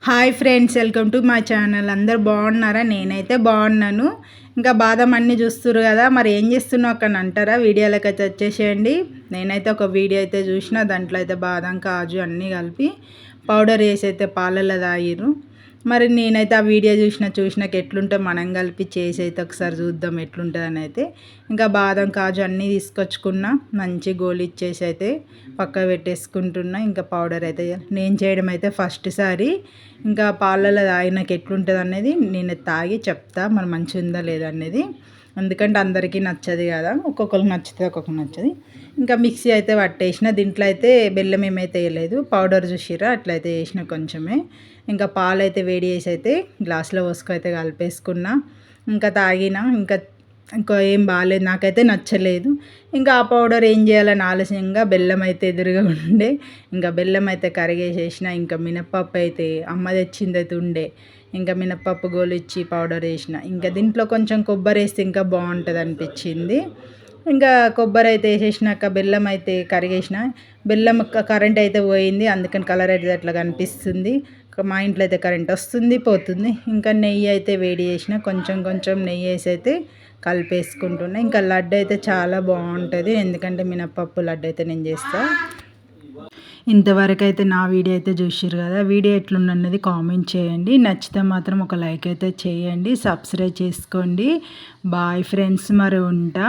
Hi friends, welcome to my channel. అందరు బాగున్నారా? నేనైతే బాగున్నాను. ఇంకా బాదం అన్నీ చూస్తున్నారు కదా, మరి ఏం చేస్తున్నావు అక్కడ అంటారా? వీడియోలోకి అయితే వచ్చేసేయండి. నేనైతే ఒక వీడియో అయితే చూసిన, దాంట్లో అయితే బాదం కాజు అన్నీ కలిపి పౌడర్ వేసి అయితే పాలల్లో తాగిరు. మరి నేనైతే ఆ వీడియో చూసినాక ఎట్లుంటే మనం కలిపి చేసి అయితే ఒకసారి చూద్దాం ఎట్లుంటుందని. అయితే ఇంకా బాదం కాజు అన్నీ తీసుకొచ్చుకున్నా, మంచి గోలు ఇచ్చేసి అయితే పక్క పెట్టేసుకుంటున్నా. ఇంకా పౌడర్ అయితే నేను చేయడం అయితే ఫస్ట్ సారి. ఇంకా పాలల్లో తాగినాక ఎట్లుంటుంది అనేది నేను తాగి చెప్తా, మరి మంచిగా ఉందా లేదా అనేది. ఎందుకంటే అందరికీ నచ్చదు కదా, ఒక్కొక్కరికి నచ్చుతుంది ఒక్కొక్కరికి నచ్చది. ఇంకా మిక్సీ అయితే పట్టేసిన. దీంట్లో అయితే బెల్లం ఏమైతే వేయలేదు, పౌడర్ చూసిరా అట్లయితే వేసిన కొంచెమే. ఇంకా పాలు అయితే వేడి చేసి అయితే గ్లాసులో పోసుకు అయితే కలిపేసుకున్నా. ఇంకా తాగిన. ఇంకా ఏం బాగాలేదు, నాకైతే నచ్చలేదు. ఇంకా ఆ పౌడర్ ఏం చేయాలని ఆలస్యంగా బెల్లం అయితే ఎదురుగా ఉండే, ఇంకా బెల్లం అయితే కరిగేసేసిన. ఇంకా మినప్పప్పు అయితే అమ్మ తెచ్చింది అయితే ఉండే, ఇంకా మినప్పప్పు గోలిచ్చి పౌడర్ వేసిన. ఇంకా దీంట్లో కొంచెం కొబ్బరి వేస్తే ఇంకా బాగుంటుంది అనిపించింది. ఇంకా కొబ్బరి అయితే వేసేసినాక బెల్లం అయితే కరిగేసిన. బెల్లం కరెంట్ అయితే పోయింది, అందుకని కలర్ అయితే అట్లా కనిపిస్తుంది. మా ఇంట్లో అయితే కరెంట్ వస్తుంది పోతుంది. ఇంకా నెయ్యి అయితే వేడి చేసిన, కొంచెం నెయ్యి వేసి అయితే కలిపేసుకుంటున్నా. ఇంకా లడ్డు అయితే చాలా బాగుంటుంది, ఎందుకంటే మినప్పప్పు లడ్డు అయితే నేను చేస్తాను. ఇంతవరకు అయితే నా వీడియో అయితే చూసిర్రు కదా, వీడియో ఎట్లున్నది కామెంట్ చేయండి. నచ్చితే మాత్రం ఒక లైక్ అయితే చేయండి, సబ్స్క్రైబ్ చేసుకోండి. బాయ్ ఫ్రెండ్స్, మరి ఉంటా.